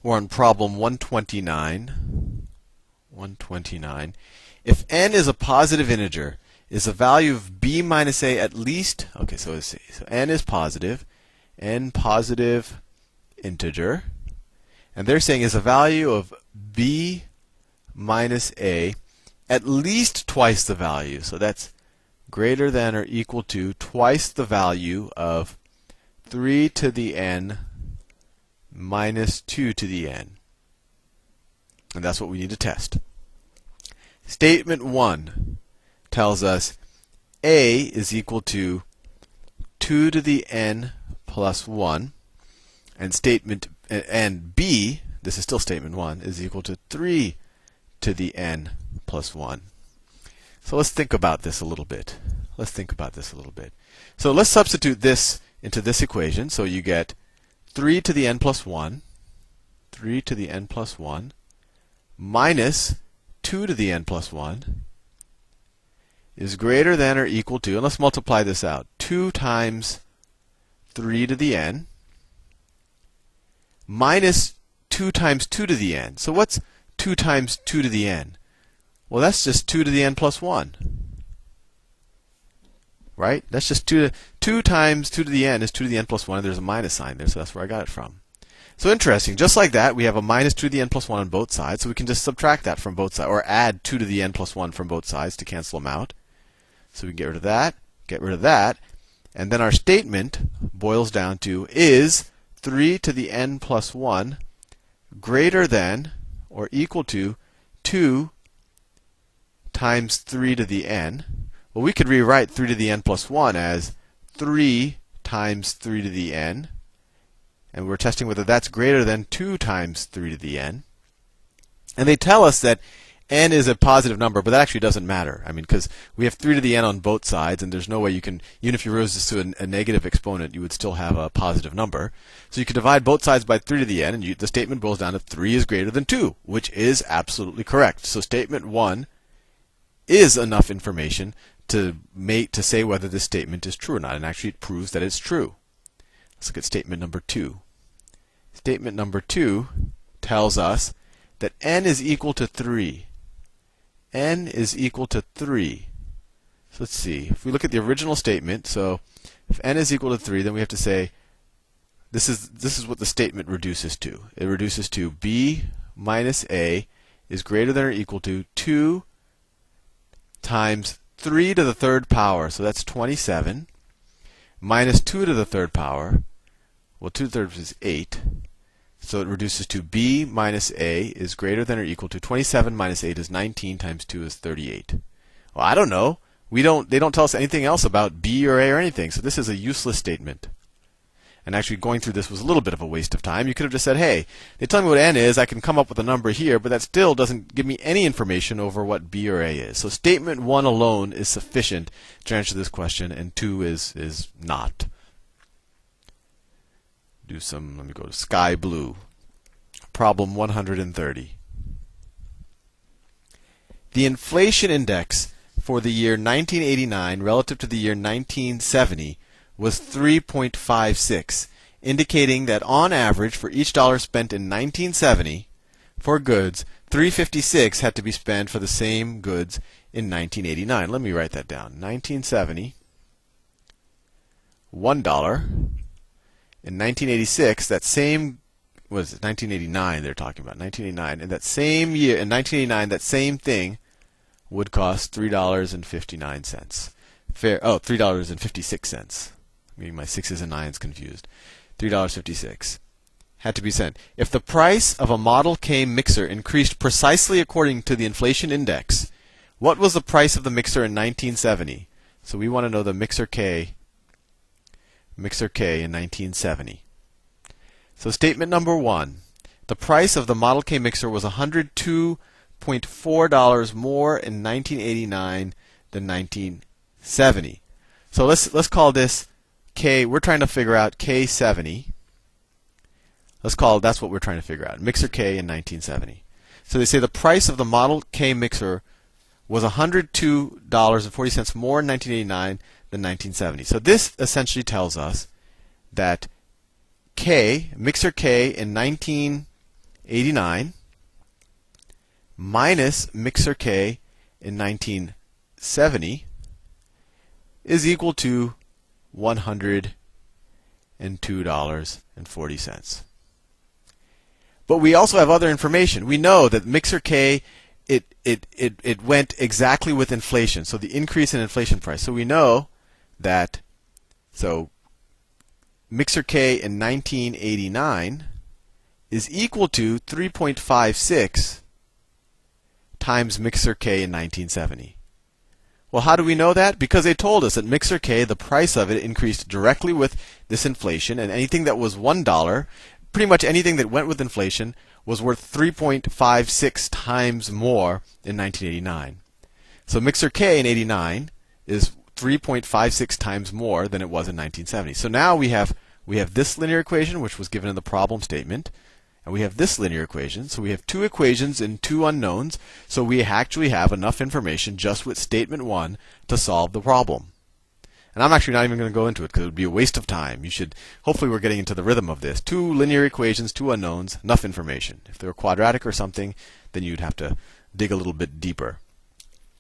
or on problem 129, if n is a positive integer, is the value of b minus a at least, okay, so let's see, so n is positive, n positive integer, and they're saying is a value of b minus a at least twice the value, so that's greater than or equal to twice the value of 3 to the n minus 2 to the n. And that's what we need to test. Statement 1 tells us a is equal to 2 to the n plus 1, and b, this is still statement 1, is equal to 3 to the n plus 1. So let's think about this a little bit. So let's substitute this into this equation. So you get 3 to the n plus 1, minus 2 to the n plus 1 is greater than or equal to, and let's multiply this out, 2 times 3 to the n minus 2 times 2 to the n. So what's 2 times 2 to the n? Well, that's just 2 to the n plus 1. Right? That's just 2 times 2 to the n is 2 to the n plus 1, and there's a minus sign there, so that's where I got it from. So interesting. Just like that, we have a minus 2 to the n plus 1 on both sides, so we can just subtract that from both sides, or add 2 to the n plus 1 from both sides to cancel them out. So we can get rid of that, and then our statement boils down to, is 3 to the n plus 1 greater than or equal to 2 times 3 to the n? Well, we could rewrite 3 to the n plus 1 as 3 times 3 to the n. And we're testing whether that's greater than 2 times 3 to the n. And they tell us that n is a positive number, but that actually doesn't matter. I mean, because we have 3 to the n on both sides, and there's no way you can, even if you rose this to a negative exponent, you would still have a positive number. So you could divide both sides by 3 to the n, and the statement boils down to 3 is greater than 2, which is absolutely correct. So statement 1 is enough information to say whether this statement is true or not, and actually it proves that it's true. Let's look at statement number 2. Statement number 2 tells us that n is equal to 3. N is equal to 3. So let's see. If we look at the original statement, so if n is equal to 3, then we have to say this is what the statement reduces to. It reduces to b minus a is greater than or equal to 2 times 3 to the third power, so that's 27, minus 2 to the third power, well, 2 to the third is 8, so it reduces to b minus a is greater than or equal to 27 minus 8 is 19 times 2 is 38. Well, I don't know. They don't tell us anything else about b or a or anything, so this is a useless statement. And actually going through this was a little bit of a waste of time. You could have just said, hey, they tell me what n is, I can come up with a number here, but that still doesn't give me any information over what b or a is. So statement 1 alone is sufficient to answer this question, and 2 is not. Let me go to sky blue. Problem 130. The inflation index for the year 1989 relative to the year 1970 was 3.56, indicating that on average for each dollar spent in 1970 for goods, $3.56 had to be spent for the same goods in 1989. Let me write that down. 1970, $1. In 1986, that same, what is it, 1989 they're talking about, 1989. In that same year, in 1989, that same thing would cost $3.59. $3.56. Maybe my 6's and 9's confused. $3.56 had to be sent. If the price of a Model K mixer increased precisely according to the inflation index, what was the price of the mixer in 1970? So we want to know the mixer K in 1970. So statement number 1, the price of the Model K mixer was $102.4 more in 1989 than 1970. So let's call this K. We're trying to figure out K70. That's what we're trying to figure out. Mixer K in 1970. So they say the price of the Model K mixer was $102.40 more in 1989 than 1970. So this essentially tells us that mixer K in 1989 1989 minus mixer K in 1970 is equal to $102.40. But we also have other information. We know that mixer K, it went exactly with inflation, so the increase in inflation price. So we know that, so mixer K in 1989 is equal to 3.56 times mixer K in 1970. Well, how do we know that? Because they told us that mixer K, the price of it increased directly with this inflation, and anything that was $1, pretty much anything that went with inflation, was worth 3.56 times more in 1989. So mixer K in 89 is 3.56 times more than it was in 1970. So now we have this linear equation, which was given in the problem statement, and we have this linear equation. So we have two equations and two unknowns. So we actually have enough information just with statement 1 to solve the problem. And I'm actually not even going to go into it because it would be a waste of time. Hopefully we're getting into the rhythm of this. Two linear equations, two unknowns, enough information. If they were quadratic or something, then you'd have to dig a little bit deeper.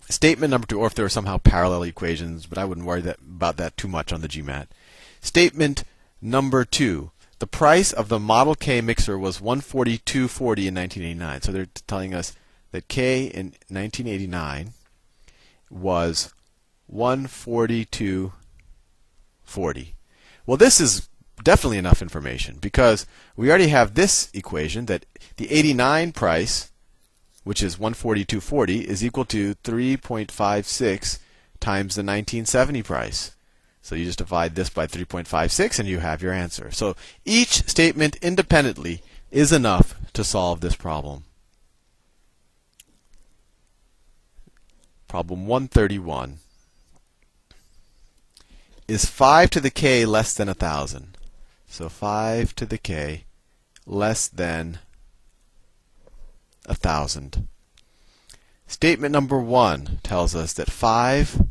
Statement number 2, or if there were somehow parallel equations, but I wouldn't worry about that too much on the GMAT. Statement number 2. The price of the Model K mixer was $142.40 in 1989. So they're telling us that K in 1989 was $142.40. Well, this is definitely enough information because we already have this equation that the 89 price, which is $142.40, is equal to 3.56 times the 1970 price. So you just divide this by 3.56 and you have your answer. So each statement independently is enough to solve this problem. Problem 131. Is 5 to the k less than 1,000? So 5 to the k less than 1,000. Statement number 1 tells us that 5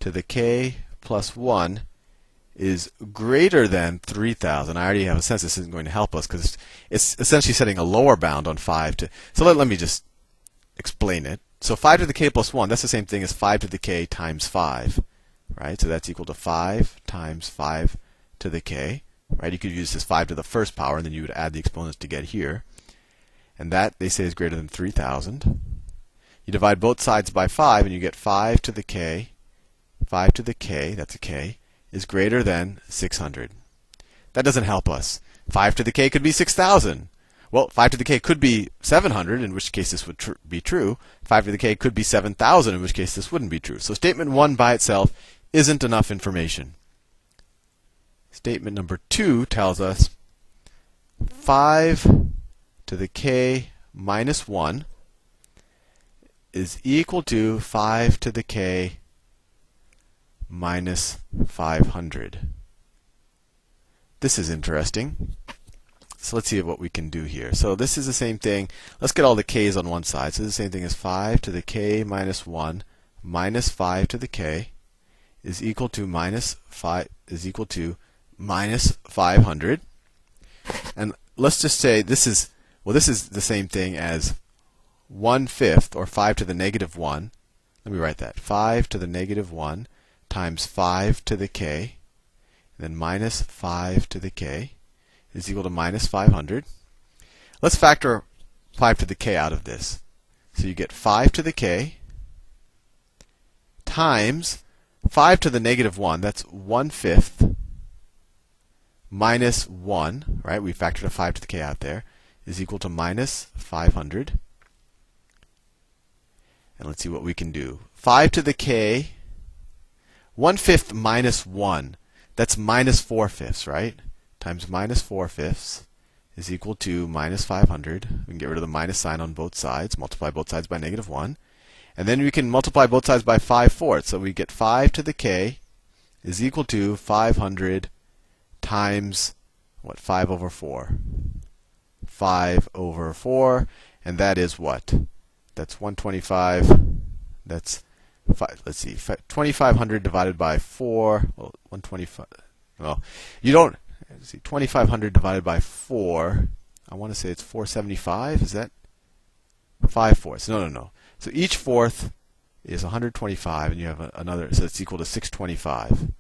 to the k plus 1 is greater than 3,000. I already have a sense this isn't going to help us because it's essentially setting a lower bound on 5 to. So let me just explain it. So 5 to the k plus 1, that's the same thing as 5 to the k times 5. Right? So that's equal to 5 times 5 to the k. Right? You could use this 5 to the first power, and then you would add the exponents to get here. And that, they say, is greater than 3,000. You divide both sides by 5, and you get 5 to the k. 5 to the k, that's a k, is greater than 600. That doesn't help us. 5 to the k could be 6,000. Well, 5 to the k could be 700, in which case this would be true. 5 to the k could be 7,000, in which case this wouldn't be true. So statement 1 by itself isn't enough information. Statement number 2 tells us 5 to the k minus 1 is equal to 5 to the k minus 500. This is interesting. So let's see what we can do here. So this is the same thing. Let's get all the k's on one side. So this is the same thing as 5 to the k minus 1 minus 5 to the k is equal to minus 500. And let's just say this is the same thing as 1/5, or 5 to the negative 1. Let me write that. 5 to the negative 1 times 5 to the k, and then minus 5 to the k is equal to minus 500. Let's factor 5 to the k out of this. So you get 5 to the k times 5 to the negative 1, that's 1/5, minus 1, right? We factored a 5 to the k out there, is equal to minus 500. And let's see what we can do. 5 to the k, 1/5 minus 1, that's minus 4/5, right? Times minus 4/5 is equal to minus 500. We can get rid of the minus sign on both sides, multiply both sides by negative 1. And then we can multiply both sides by 5/4. So we get 5 to the k is equal to 500 times, what, 5 over 4. 5 over 4, and that is what? That's 125. That's 5, let's see, 2,500 divided by 4. Well, 125. Well, you don't see 2,500 divided by 4. I want to say it's 475. Is that 5/4? No. So each fourth is 125, and you have another, so it's equal to 625.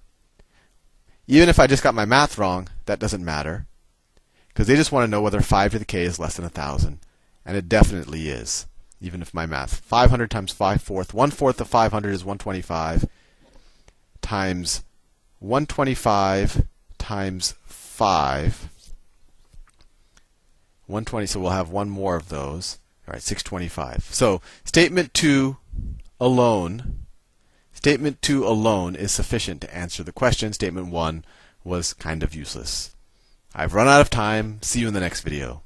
Even if I just got my math wrong, that doesn't matter, because they just want to know whether 5 to the k is less than 1,000, and it definitely is. Even if my math, 500 times 5/4, 1/4 of 500 is 125, times 125 times 5, 120. So we'll have one more of those. All right, 625. So statement 2 alone is sufficient to answer the question. Statement 1 was kind of useless. I've run out of time. See you in the next video.